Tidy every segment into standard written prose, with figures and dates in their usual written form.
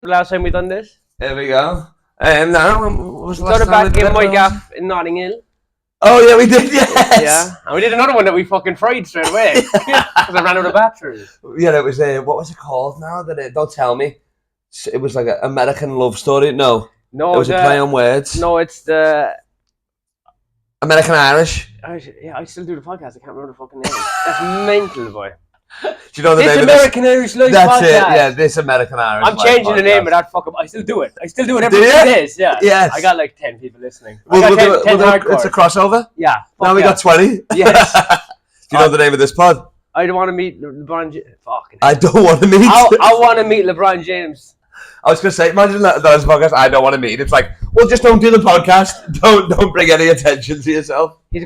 last time we done this? There we go. Now, what was the last Done it time back we in did my it? gaff in Notting Hill. Oh yeah, we did. Yes. Yeah, and we did another one that we fucking fried straight away because I ran out of batteries. Yeah, it was what was it called now? Don't tell me. It was like an American love story. No, No, it was a play on words. No, it's the American Irish. I still do the podcast. I can't remember the fucking name. That's mental, boy. Do you know the This name American Irish Life That's podcast. it. Yeah, this American Irish. I'm changing the name of that fucking. I still do it. I still do it every Do 2 you? days. Yeah. Yes. I got like 10 people listening. We'll do hardcore. it's a crossover. Yeah. Now we got 20. Yes. Do you know the name of this pod? I don't want to meet LeBron. Fucking. I don't want to meet. I want to meet LeBron James. I was going to say, imagine that as a podcast. I don't want to meet. It's like, well, just don't do the podcast. Don't bring any attention to yourself. He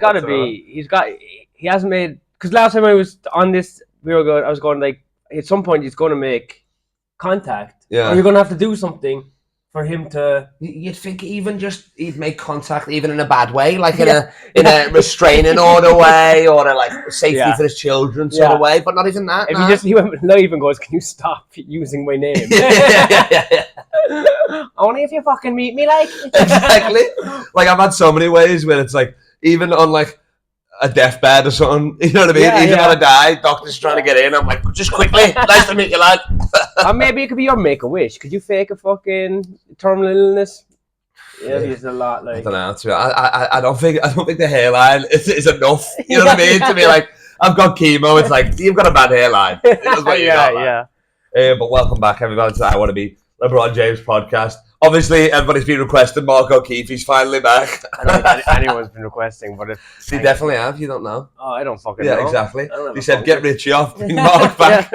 hasn't made, because last time I was on this, I was going like, at some point he's going to make contact. Yeah. Or you're going to have to do something for him to. You'd think he'd make contact even in a bad way, like in a restraining order way, or a like safety for his children sort of way, but not even that. If he went live and goes, can you stop using my name? yeah. Only if you fucking meet me, like. Exactly. Like I've had so many ways where it's like, even on like a deathbed or something, you know what I mean? Yeah, even when I die, doctor's trying to get in, I'm like, just quickly, nice to meet you, lad. Or maybe it could be your make-a-wish. Could you fake a fucking terminal illness? Yeah, it's a lot. Like, I don't know. I don't think the hairline is enough. You know what I mean? To be like, I've got chemo. It's like you've got a bad hairline. That's what you got, man. But welcome back, everybody, to I Want to Be LeBron James podcast. Obviously, everybody's been requesting Mark O'Keefe. He's finally back. I don't think anyone's been requesting, but they definitely have. You don't know. Oh, I don't fucking know. Yeah, exactly. He said, "Get Richie off, bring Mark back."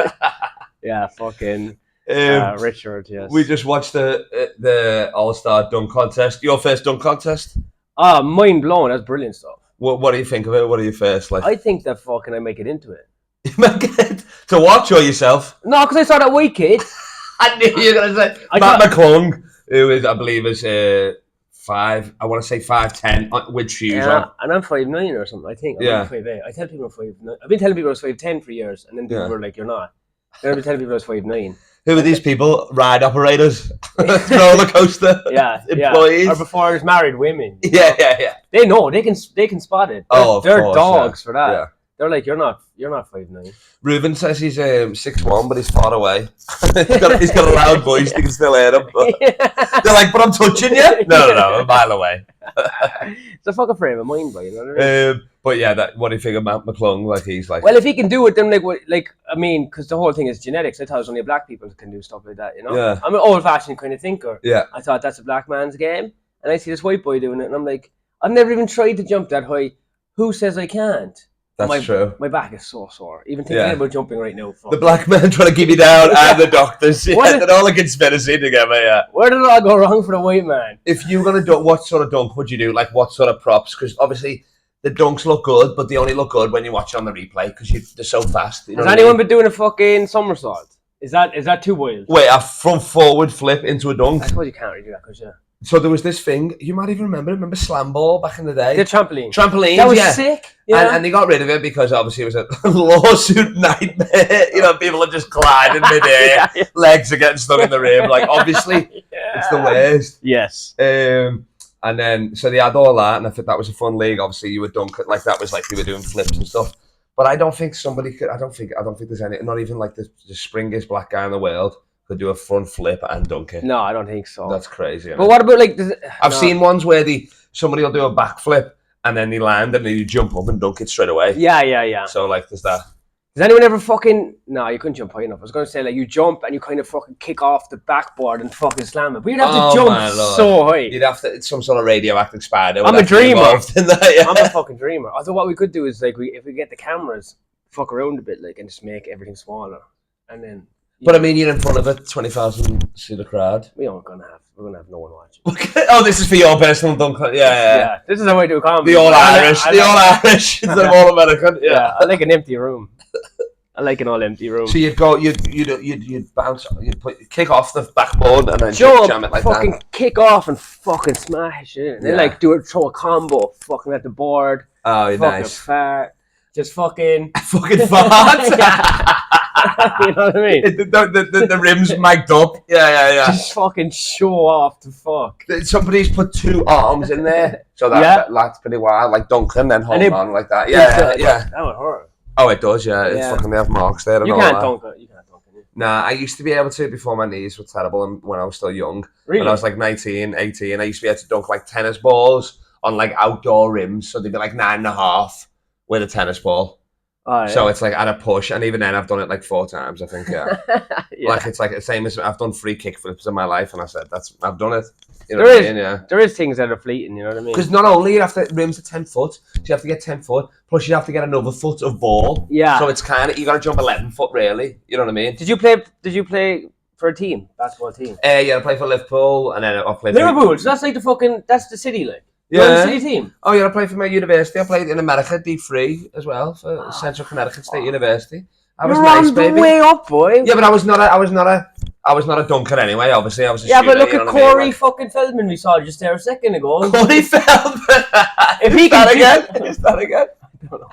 Yeah, fucking Richard. Yes. We just watched the All-Star dunk contest. Your first dunk contest? Oh, mind blown. That's brilliant stuff. What do you think of it? What are your first like? I think that fucking I make it into it. To watch or yourself? No, because I saw that white kid. I knew you were going to say Matt McClung, who is, I believe, is 5. I want to say 5'10" with shoes on. And I'm 5'9" or something. I think. I'm 5'8". I tell people I'm 5'9". I've been telling people I was 5'10" for years, and then people were like, "You're not." Then I've been telling people I was 5'9". Who are these people? Ride operators, roller coaster, employees, or before I was married women. Yeah. They know. They can spot it. They're dogs for that. Yeah. They're like, you're not 5'9". Reuben says he's 6'1", but he's far away. he's got a loud voice. You can still hear him. But they're like, but I'm touching you. No, a mile away. It's a fucking frame of mind, boy. You know what I mean? But yeah, what do you think of Matt McClung? Like he's like. Well, if he can do it, then I mean, because the whole thing is genetics. I thought it was only black people that can do stuff like that. You know? Yeah. I'm an old-fashioned kind of thinker. Yeah. I thought that's a black man's game, and I see this white boy doing it, and I'm like, I've never even tried to jump that high. Who says I can't? That's true. My back is so sore. Even thinking about jumping right now. The black man trying to keep you down and the doctors. They're all a conspiracy together, yeah. Where did it all go wrong for the white man? If you were going to dunk, what sort of dunk would you do? Like, what sort of props? Because obviously, the dunks look good, but they only look good when you watch it on the replay because they're so fast. You know Has anyone been doing a fucking somersault? Is that too wild? Wait, a front forward flip into a dunk? I suppose you can't really do that because, So there was this thing, you might even remember slam ball back in the day? The trampoline. Trampolines, that was sick. Yeah. And they got rid of it because obviously it was a lawsuit nightmare. You know, people are just gliding midair, legs are getting stuck in the rim. Like, obviously, it's the worst. Yes. And then, so they had all that, and I think that was a fun league. Obviously, you would dunk it, like that was like they were doing flips and stuff. But I don't think somebody could, I don't think there's any, not even like the springiest black guy in the world could do a front flip and dunk it. No, I don't think so. That's crazy. But what about like... I've seen ones where somebody will do a backflip and then they land and then you jump up and dunk it straight away. Yeah. So like there's that. Does anyone ever fucking... No, you couldn't jump high enough. I was going to say like you jump and you kind of fucking kick off the backboard and fucking slam it. But you'd have to jump so high. You'd have to... It's some sort of radioactive spider. I'm a dreamer. That, I'm a fucking dreamer. Although what we could do is like if we get the cameras, fuck around a bit like and just make everything smaller. And then... But I mean, you're in front of a 20,000 seater crowd. We're gonna have no one watching. Oh, this is for your personal dunk. Yeah. This is how I do comedy. The all Irish instead of all American. Yeah, I like an empty room. I like an all empty room. So you'd bounce, kick off the backboard and then jam it like fucking that. Kick off and fucking smash it. And then like throw a combo, fucking at the board. Oh, fucking nice. Fart. Just fucking fart. You know what I mean? The rims mic'd up. Yeah. Just fucking show off the fuck. Somebody's put 2 arms in there, so that's pretty wild. Like Duncan, then hold on like that. Yeah. That would hurt. Oh, it does. Yeah, it's fucking. They have marks there. You can't dunk it. Nah, I used to be able to before my knees were terrible and when I was still young. Really? When I was like 19, 18, I used to be able to dunk like tennis balls on like outdoor rims. So they'd be like 9.5 with a tennis ball. Oh, yeah. So it's like at a push. And even then I've done it like 4 times, I think, yeah. Like it's like the same as I've done 3 kick flips in my life and I said, I've done it. You know what I mean? Yeah. There is things that are fleeting, you know what I mean? Because not only you have to, rims are 10 foot, so you have to get 10 foot, plus you have to get another foot of ball. Yeah. So it's kind of, you got to jump 11 foot really, you know what I mean? Did you play for a team, basketball team? Yeah, I played for Liverpool and then I played Liverpool, so that's like that's the city, like. Yeah. The city team. Oh yeah, I played for my university. I played in America, D3 as well, for Central Connecticut State University. I was nice, baby. Way up, boy. Yeah, but I was not a dunker anyway. Obviously, I was a shooter, but look at Corey fucking Feldman we saw just there a second ago. Corey Feldman. If he can Is that again? I don't know.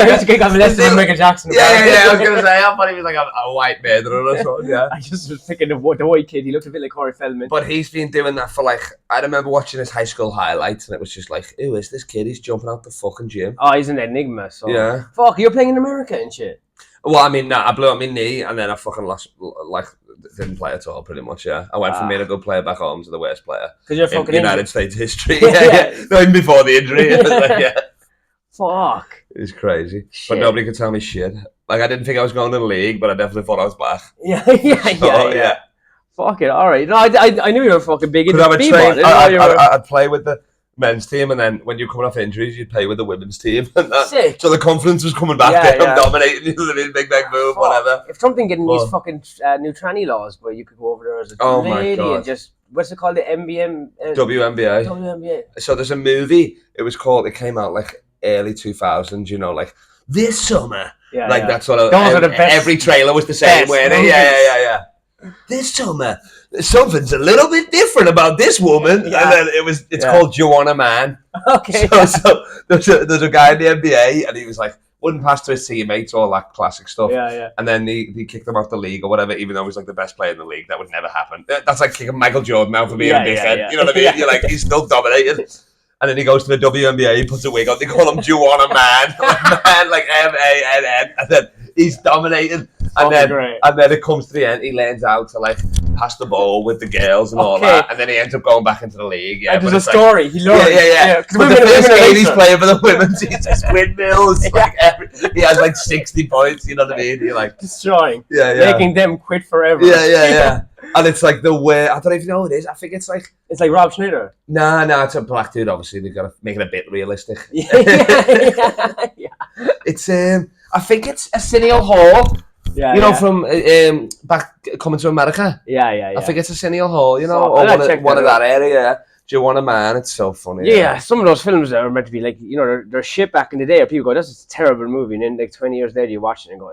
I used to kick on less than Michael Jackson. Yeah. I was gonna say, I thought he was like a white murderer or something. Yeah. I just was thinking of the white kid. He looked a bit like Corey Feldman. But he's been doing that for like. I remember watching his high school highlights, and it was just like, who is this kid? He's jumping out the fucking gym. Oh, he's an enigma. So yeah. Fuck, you're playing in America and shit. Well, I mean, I blew up my knee, and then I fucking lost, like, didn't play at all, pretty much, yeah. I went from being a good player back home to the worst player. Because you're fucking in United States history. Yeah. No, even before the injury. Yeah. Fuck. It's crazy. Shit. But nobody could tell me shit. Like, I didn't think I was going to the league, but I definitely thought I was back. Yeah. Fuck it, alright. No, I knew you were fucking big into b-ball. I'd play with the men's team, and then when you're coming off injuries, you'd play with the women's team. And that, sick. So the confidence was coming back there. I'm dominating, you know what I mean? Big move, whatever. If something getting these fucking new tranny laws where you could go over there as a lady and just, what's it called? The WNBA. So there's a movie, it came out like early 2000s, you know, like this summer. Yeah, like that sort of, every trailer was the same way. Yeah. This summer, something's a little bit different about this woman, and then it's called Joanna Man. Okay. So there's a guy in the NBA, and he was like, wouldn't pass to his teammates, all that classic stuff. Yeah. And then he kicked him out the league or whatever, even though he was like the best player in the league. That would never happen. That's like kicking Michael Jordan out for being a dickhead. You know what I mean? You're like, he's still dominated. And then he goes to the WNBA, he puts a wig on, they call him Joanna Man, like M-A-N-N, and then he's dominated. And then it comes to the end, he learns out to like pass the ball with the girls and all that, and then he ends up going back into the league. Yeah, and there's a story. He learns. Yeah. But the first game he's playing for the women's, he's just windmills. Like he has like 60 points. You know what I mean? You're like destroying. Making them quit forever. Yeah. And it's like the way, I don't even know what it is. I think it's like Rob Schneider. No, it's a black dude. Obviously, they've got to make it a bit realistic. Yeah. It's I think it's Arsenio Hall. Yeah, you know, from back coming to America. Yeah. I think it's Arsenio Hall, you know, or one of that area. Do you want a man? It's so funny. Yeah, some of those films that are meant to be like, you know, they're shit back in the day. People go, "This is a terrible movie," and then like 20 years later, you watch it and go,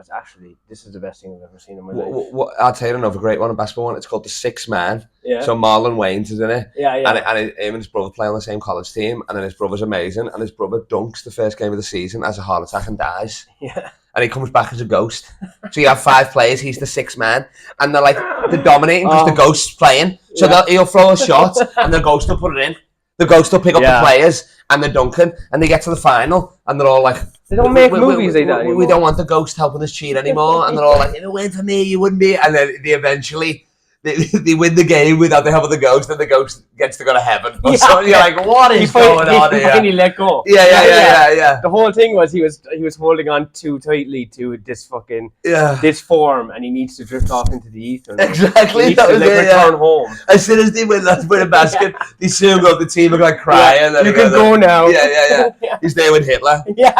"This is the best thing I've ever seen in my life." I'll tell you another great one, a basketball one. It's called The Sixth Man. Yeah. So Marlon Wayans is in it. Yeah. And him and his brother play on the same college team, and then his brother's amazing, and his brother dunks the first game of the season, has a heart attack and dies. Yeah. And he comes back as a ghost. So you have 5 players, he's the 6th man. And they're dominating because the ghost's playing. So he'll throw a shot and the ghost will put it in. The ghost will pick up the players and they're dunking. And they get to the final and they're all like... They don't make movies like that anymore. We don't want the ghost helping us cheat anymore. And they're all like, if it weren't for me, you wouldn't be... And then they eventually... They win the game without the help of the ghost, and the ghost gets to go to heaven. So you're like, what is going on here? And he let go. Yeah. The whole thing was he was holding on too tightly to this fucking this form, and he needs to drift off into the ether. Exactly. He needs to return home. As soon as they win a basket, they soon go up the team, look like crying. You can go now. Yeah. He's there with Hitler. Yeah.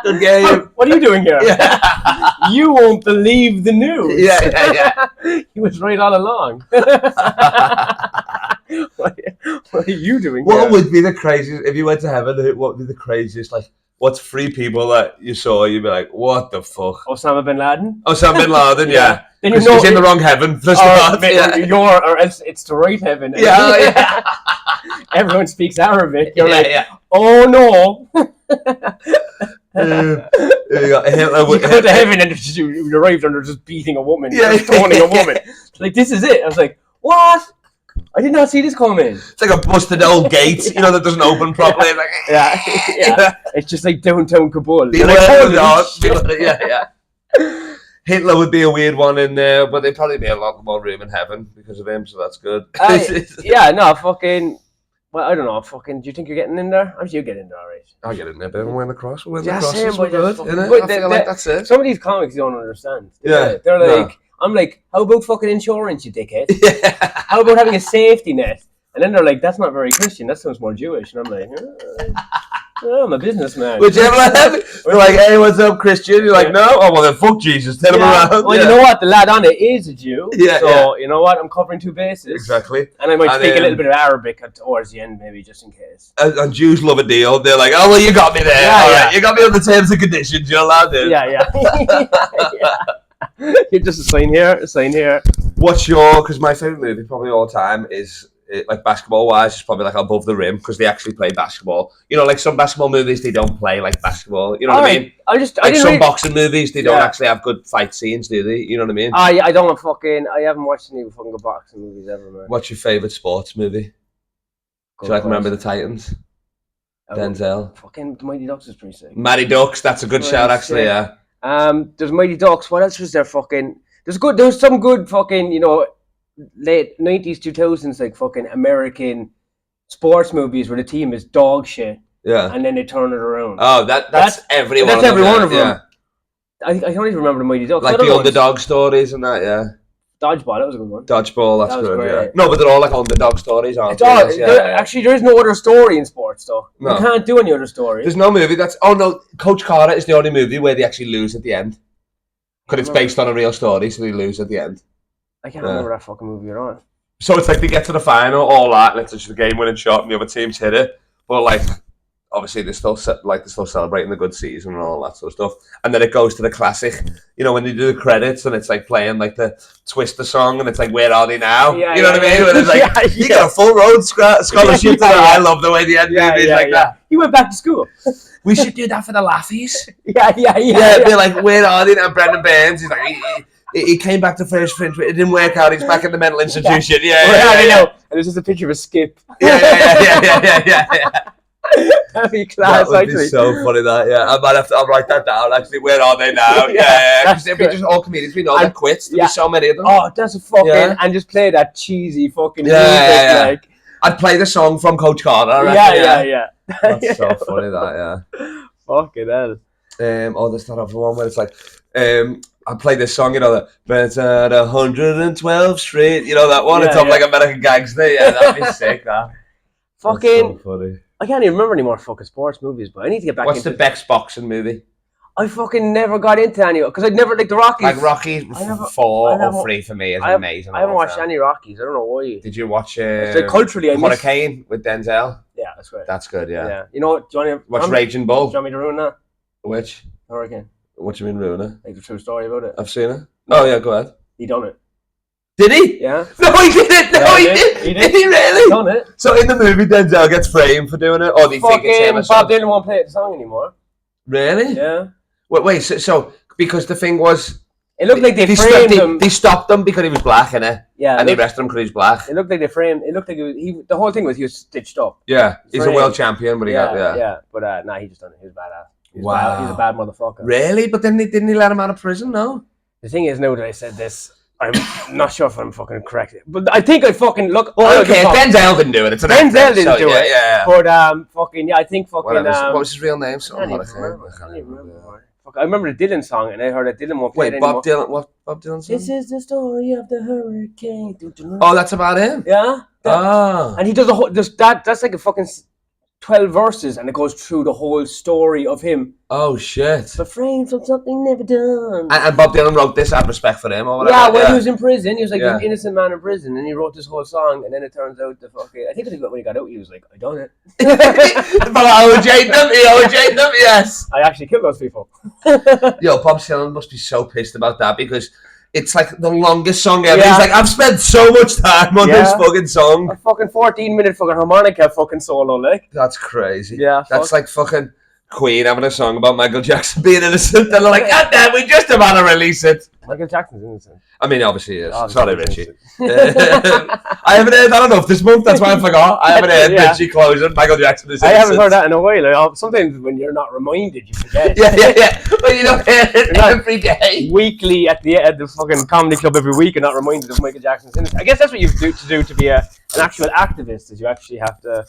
Good game. What are you doing here? You won't believe the news. Yeah. He was right all along. What are you doing? What would be the craziest if you went to heaven? What would be the craziest? Like, what's 3 people that you saw? You'd be like, what the fuck? Osama bin Laden. Yeah. Then he's in the wrong heaven. Or else it's the right heaven. Yeah. Everyone speaks Arabic. You're like, oh no. You got Hitler. You go to heaven and you arrived under just beating a woman, stoning a woman. Like, this is it. I was like, what? I did not see this coming. It's like a busted old gate, that doesn't open properly. Like, yeah. It's just like downtown Kabul. Hitler would be a weird one in there, but there'd probably be a lot more room in heaven because of him, so that's good. Well, I don't know. Do you think you're getting in there? I'm sure you get in there, alright. I'll get in there, but win the cross. We're good, innit? I feel like that's it. Some of these comics don't understand. Yeah. They're like, I'm like, how about fucking insurance, you dickhead? How about having a safety net? And then they're like, that's not very Christian. That sounds more Jewish. And I'm like, I'm a businessman. Would you ever We're like, hey, what's up, Christian? You're like, no? Oh, well, then fuck Jesus. Tell him around. Well, you know what? The lad on it is a Jew. So, you know what? I'm covering two bases. Exactly. And I might speak a little bit of Arabic towards the end, maybe, just in case. And Jews love a deal. They're like, oh, well, you got me there. All right. You got me on the terms and conditions. You're allowed in. Yeah. You just sign here. What's because my favourite movie probably all time is, like basketball wise, it's probably like Above the Rim because they actually play basketball. Like some basketball movies, they don't play like basketball. You know what I mean? Some boxing movies, they don't actually have good fight scenes, do they? You know what I mean? I haven't watched any fucking good boxing movies ever, man. What's your favourite sports movie? Do you like Remember the Titans? Denzel. Fucking The Mighty Ducks is pretty sick. Mighty Ducks, that's a good shout actually, yeah. There's Mighty Ducks. What else was there? There's some good fucking, late 90s, 2000s, like fucking American sports movies where the team is dog shit. Yeah. And then they turn it around. Oh, that's every one of them. That's every one of them. Yeah. I can't even remember the Mighty Ducks. Like the underdog stories and that, yeah. Dodgeball, that was a good one. Dodgeball, that's good, yeah. No, but they're all like underdog stories, aren't they? Actually, there is no other story in sports, though. No. You can't do any other story. There's no movie Coach Carter is the only movie where they actually lose at the end. Because it's based on a real story, so they lose at the end. I can't remember that fucking movie you're on. So it's like they get to the final, all that, and it's just a game-winning shot, and the other teams hit it. But like, obviously they're still celebrating the good season and all that sort of stuff. And then it goes to the classic, when they do the credits, and it's like playing like the Twister song, and it's like, where are they now? You know what I mean? And it's like, you got a full road scholarship. I love the way the end movie is like that. He went back to school. We should do that for the laughies. Yeah. They're like, where are they now? Brendan Burns, he's like, he came back to first fringe, but it didn't work out. He's back in the mental institution. I know. And there's just a picture of a skip. Yeah. That'd be class, that would be so funny, that, yeah. I'll write that down, actually. Where are they now? Because they'd be just all comedians. We know they're quits. There'd be so many of them. Oh, that's a fucking... And just play that cheesy fucking music. Like. I'd play the song from Coach Carter. Yeah. That's so funny, that, yeah. Fucking hell. There's that other one where it's like... I play this song, that but at 112th Street, that one. It's up like American Gangster. Yeah, that'd be sick. That fucking so funny. I can't even remember any more fucking sports movies, but I need to get back. What's the best boxing movie? I fucking never got into any because I'd never like the Rockies. Like Rocky 4 or 3 for me is amazing. I haven't watched any Rockies. I don't know why. Did you watch culturally? Hurricane with Denzel? Yeah, that's great. That's good. Yeah. You know what? Do you want to watch Raging Bull? Do you want me to ruin that? Which Hurricane? What do you mean ruin it? Like the true story about it. I've seen it. Oh yeah, go ahead. He done it. Did he? Yeah. No, he didn't. No, he did. Did he really? He done it. So in the movie, Denzel gets framed for doing it, or do you think it's him? Bob Dylan won't play the song anymore. Really? Yeah. Wait. So because the thing was, it looked like they framed him. They stopped him because he was black, innit? Yeah. And they arrested him because he was black. It looked like they framed. It looked like the whole thing was he was stitched up. Yeah. He's a world champion, but he got. But he just done it. He was badass. Wow. He's a bad motherfucker. Really? But then didn't he let him out of prison? No. The thing is, now that I said this, I'm not sure if I'm fucking correct. But I think I fucking look. Well, okay, Denzel didn't do it. It's Denzel didn't do it. Yeah. But I think fucking. What was his real name? I can't even remember. I remember the Dylan song, and I heard that Dylan won't play it anymore. What Bob Dylan song? This is the story of the hurricane. Oh, that's about him. Yeah. And he does a whole. That's like a fucking 12 verses, and it goes through the whole story of him. Oh shit! The frame from something never done. And Bob Dylan wrote this out of respect for him, or whatever. Yeah, when he was in prison, he was like an innocent man in prison, and he wrote this whole song, and then it turns out I think when he got out, he was like, I done it. But I OJ'd them, yes. I actually killed those people. Yo, Bob Dylan must be so pissed about that because it's like the longest song ever. He's like, I've spent so much time on this fucking song. A fucking 14-minute fucking harmonica fucking solo, like. That's crazy. Yeah. That's like fucking Queen having a song about Michael Jackson being innocent, and they're like, "God damn, we just about to release it." Michael Jackson's innocent. I mean, obviously he is. Oh, Sorry, Richie. I haven't heard that enough this month. That's why I forgot. I haven't heard Richie closing. Michael Jackson is innocent. I haven't heard that in a while. Sometimes when you're not reminded, you forget. yeah. But you don't hear it every day. Weekly at the fucking comedy club every week, and not reminded of Michael Jackson's innocent. I guess that's what you have to do to be an actual activist. Is you actually have to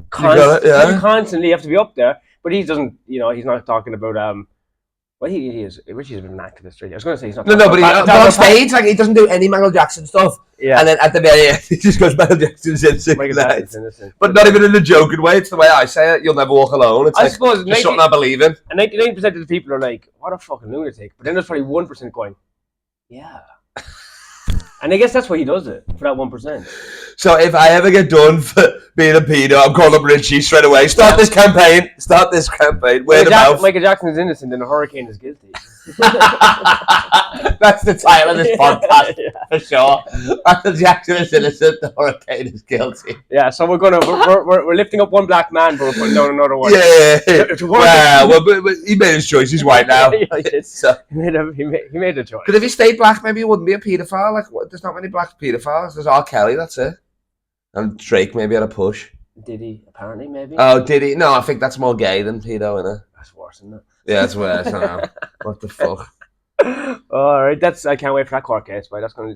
constantly have to be up there. But he doesn't. He's not talking about Well, he is. Richie's a bit of an activist, really. I was going to say he's not. No, but on stage, like he doesn't do any Michael Jackson stuff. Yeah. And then at the very end, he just goes, Michael Jackson's innocent. But not even in a joking way. It's the way I say it. You'll never walk alone. It's suppose just something I believe in. And 99% of the people are like, what a fucking lunatic. But then there's probably 1% going, yeah. And I guess that's why he does it, for that 1%. So if I ever get done for being a pedo, I'm calling up Richie straight away. Start this campaign. Word of mouth. Michael Jackson is innocent and a hurricane is guilty. That's the title of this podcast, for sure. Michael Jackson is innocent, the hurricane is guilty. Yeah, so we're lifting up one black man, but we're putting down another one. Yeah. Well, he made his choice. He's white now. He made a choice. Because if he stayed black, maybe he wouldn't be a paedophile. Like, there's not many black paedophiles. There's R. Kelly, that's it. And Drake maybe had a push. Did he? Apparently, maybe. Oh, did he? No, I think that's more gay than pedo, isn't it? That's worse, isn't it? Yeah, that's worse. I know. What the fuck? All right, I can't wait for that court case, but that's gonna be.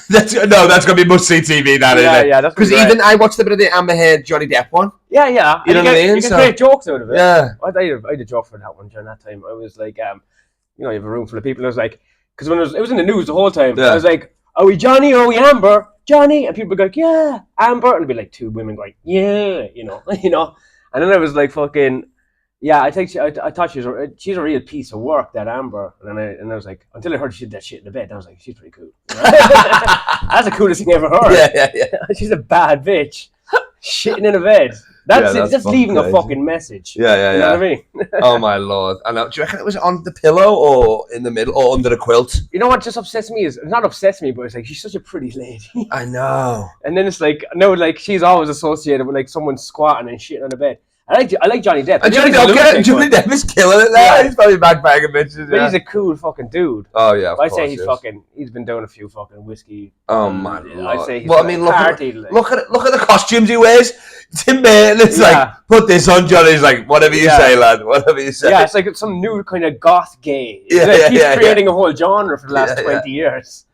that's gonna be must see TV. That isn't it? Yeah, that's because even I watched a bit of the Amber Heard Johnny Depp one. Yeah. You know what I mean? You get great jokes out of it. Yeah. I had a joke for that one during that time. I was like, you have a room full of people. And I was like, because when it was in the news the whole time, I was like, are we Johnny or are we Amber? Johnny, and people would go like, yeah, Amber, and it'd be like two women going, yeah, you know, and then I was like, fucking, yeah, I thought she's a real piece of work, that Amber, and I was like, until I heard she did that shit in the bed, I was like, she's pretty cool. That's the coolest thing I ever heard. Yeah. She's a bad bitch, shitting in a bed. That's leaving crazy. A fucking message. Yeah. You know what I mean? Oh my lord! I know. Do you reckon it was on the pillow or in the middle or under the quilt? You know what just upsets me is not upsets me, but it's like she's such a pretty lady. I know. And then it's like she's always associated with like someone squatting and shitting on the bed. I like Johnny Depp. And Johnny Depp is killing it there. Yeah. He's probably backbagging bitches. But he's a cool fucking dude. Oh yeah. I say he's been doing a few fucking whiskey. Oh my lord. I say he's look at the costumes he wears. Tim Burton, it's like, put this on, Johnny. He's like, whatever you say, lad. Whatever you say. Yeah, it's like some new kind of goth gay. He's creating a whole genre for the last 20 years.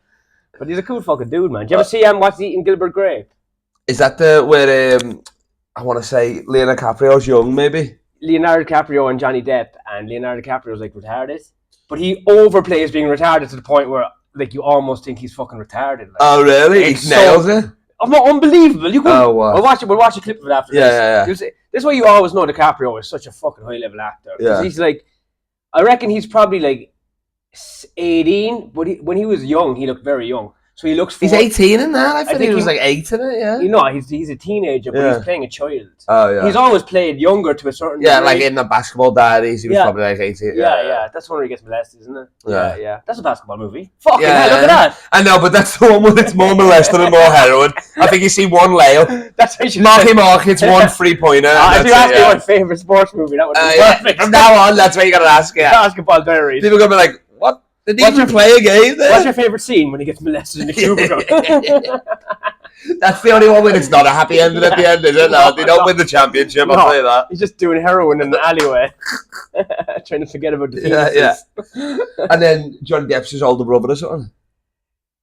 But he's a cool fucking dude, man. Did you ever see What's Eating Gilbert Grape? Is that where I want to say Leonardo DiCaprio's young, maybe? Leonardo DiCaprio and Johnny Depp, and Leonardo DiCaprio's like retarded, but he overplays being retarded to the point where like you almost think he's fucking retarded. Like, oh really? He nails it. Unbelievable. You can. We'll watch a clip of it after this. This is why you always know DiCaprio is such a fucking high level actor. Yeah. He's like, I reckon he's probably like 18, but when he was young, he looked very young. So he looks. He's 18 in that. I think he was like 8 in it. Yeah. You know, he's a teenager, but he's playing a child. Oh yeah. He's always played younger to a certain. Yeah, degree. Like in the Basketball Diaries, he was probably like 18. Yeah. That's when he gets molested, isn't it? Yeah. That's a basketball movie. Fucking hell, look at that. I know, but that's the one where it's more molested and more heroin. I think you see one layup. That's how you Mark hits one 3-pointer. If you ask me my favorite sports movie, that would be perfect. From now on, that's what you gotta ask. Yeah. Basketball Diaries. People gonna be like, what? Did he even play a game there? What's your favourite scene when he gets molested in the cubicle? That's the only one when it's not a happy ending at the end, is it? No, they don't win the championship, I'll tell you that. He's just doing heroin in the alleyway. Trying to forget about the penises. Yeah. And then Johnny Depp's his older brother or something.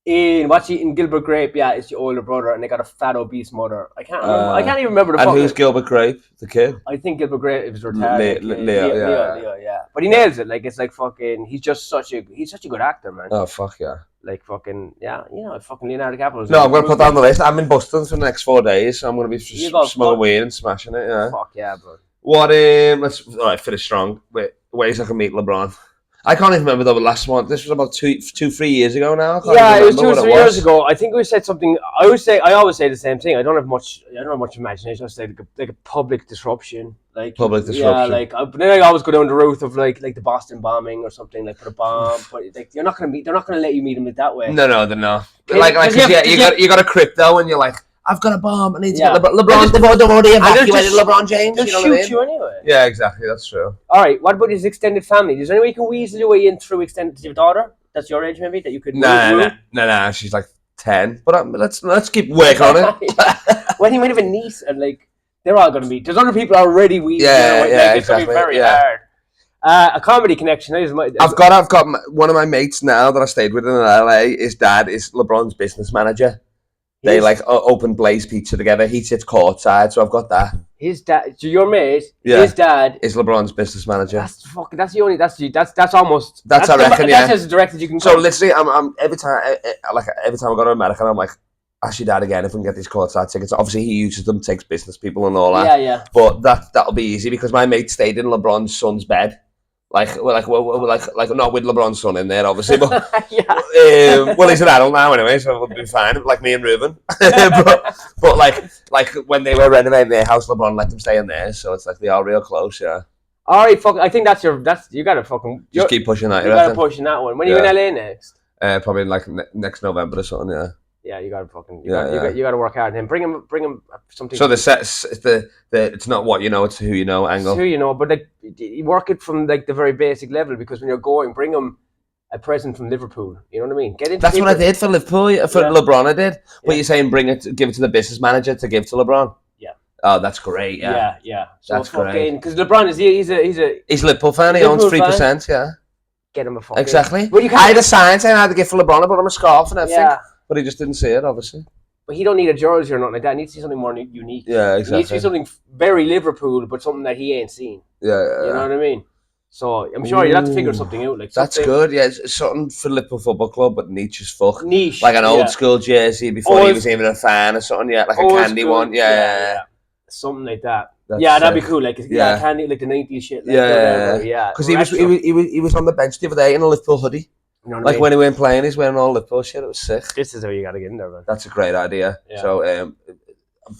In What's Eating Gilbert Grape, it's your older brother, and they got a fat obese mother. I can't remember. I can't even remember the. And who's Gilbert Grape? The kid. I think Gilbert Grape is retarded. Leo, yeah. But he nails it. Like it's like fucking. He's such a good actor, man. Oh fuck yeah. Like fucking fucking Leonardo DiCaprio. No, I'm gonna put that on the list. I'm in Boston for the next 4 days, so I'm gonna be smoking weed and smashing it. Yeah. Fuck yeah, bro. What? Let's finish strong. Wait, ways I can meet LeBron. I can't even remember the last one. This was about 2-3 years ago now. It was 2 or 3 years ago. I think we said something. I always say the same thing. I don't have much imagination. I say like a public disruption. Like public disruption. Yeah, but then I always go down the route of like the Boston bombing or something. Like put a bomb. But like they're not gonna let you meet him that way. No, they're not. Like you got a crypto and you're like, I've got a bomb. I need to Yeah. get LeBron. They've already evacuated LeBron James. They'll You know what I mean? shoot you anyway. Yeah, exactly. That's true. All right. What about his extended family? Is there any way you can weasel your way in through extended? Your daughter? That's your age, maybe, that you could. Nah. She's like 10. But let's keep working on it. When he might have a niece and like they're all going to be. There's other people already weasel. It's going to be very hard. A comedy connection. I've got one of my mates now that I stayed with in LA. His dad is LeBron's business manager. They open Blaze Pizza together. He sits courtside, so I've got that. His dad, so your mate, his dad is LeBron's business manager. That's almost. That's I reckon. That's as direct as you can. So literally, I'm every time I go to America, I'm like, ask your dad again if we can get these courtside tickets. Obviously, he uses them, takes business people and all that. Yeah. But that'll be easy because my mate stayed in LeBron's son's bed. Like not with LeBron's son in there, obviously, but well, he's an adult now anyway, so we'll be fine. Like me and Ruben, but like when they were renovating their house, LeBron let them stay in there, so it's like they are real close, yeah. All right, I think you gotta fucking just keep pushing that. You gotta push that one. When are you in LA next? Probably like next November or something, yeah. Yeah, you gotta fucking you gotta work hard on him. Bring him something. So it's not what you know, it's who you know angle. It's who you know, but like you work it from like the very basic level because when you're going, bring him a present from Liverpool. You know what I mean? That's what I did for Liverpool. For LeBron, I did. But you're saying give it to the business manager to give to LeBron. Yeah. Oh, that's great. Yeah. So that's great. Because LeBron he's a Liverpool fan. He owns 3%. Yeah. Get him a fucking. Exactly. Well, I had a sign saying I had to give for LeBron. I bought him a scarf and everything. Yeah. But he just didn't see it, obviously. But he don't need a jersey or nothing like that. He needs to see something more unique. Yeah, exactly. He needs to see something very Liverpool, but something that he ain't seen. Yeah. You know what I mean? So I'm sure you'll have to figure something out. That's good. Yeah, it's something for Liverpool Football Club, but niche as fuck. Niche. Like an old school jersey before he was even a fan or something. Yeah, like a candy one. Yeah. Something like that. That'd be cool. Like candy, like the 90s shit. Like yeah. Because he was on the bench the other day in a Liverpool hoodie. You know when he weren't playing, he's wearing all Liverpool shit. It was sick. This is how you got to get in there, man. That's a great idea. Yeah. So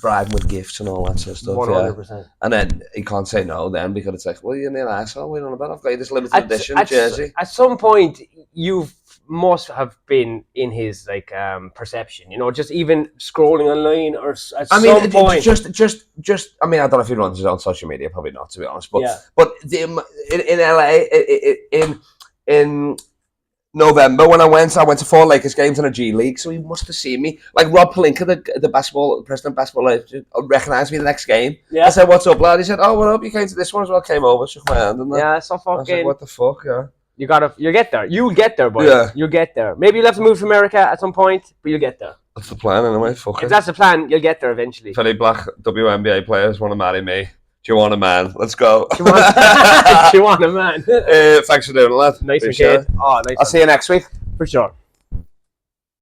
bribe him with gifts and all that sort of stuff. 100%. Yeah. And then he can't say no then because it's like, well, you're an asshole. We don't know about. I've got you this limited edition jersey. At some point, you must have been in his perception. You know, just even scrolling online or at some point. Just. I mean, I don't know if he runs his own social media. Probably not, to be honest. But in LA in November when I went to 4 Lakers games in a G League, so he must have seen me. Like Rob Pelinka, the president of basketball, recognised me the next game. Yeah. I said, "What's up, lad?" He said, "Oh, what up? You came to this one as well." Came over, shook my hand, and so fucking. I was like, what the fuck, yeah. You'll get there. You'll get there, boy. Yeah. You'll get there. Maybe you'll have to move to America at some point, but you'll get there. That's the plan, anyway. Fuck it. If that's the plan, you'll get there eventually. If any black WNBA players want to marry me, do you want a man? Let's go. Do you want a man? Thanks for doing it, lad. Nice and kid. I'll see you next week. For sure.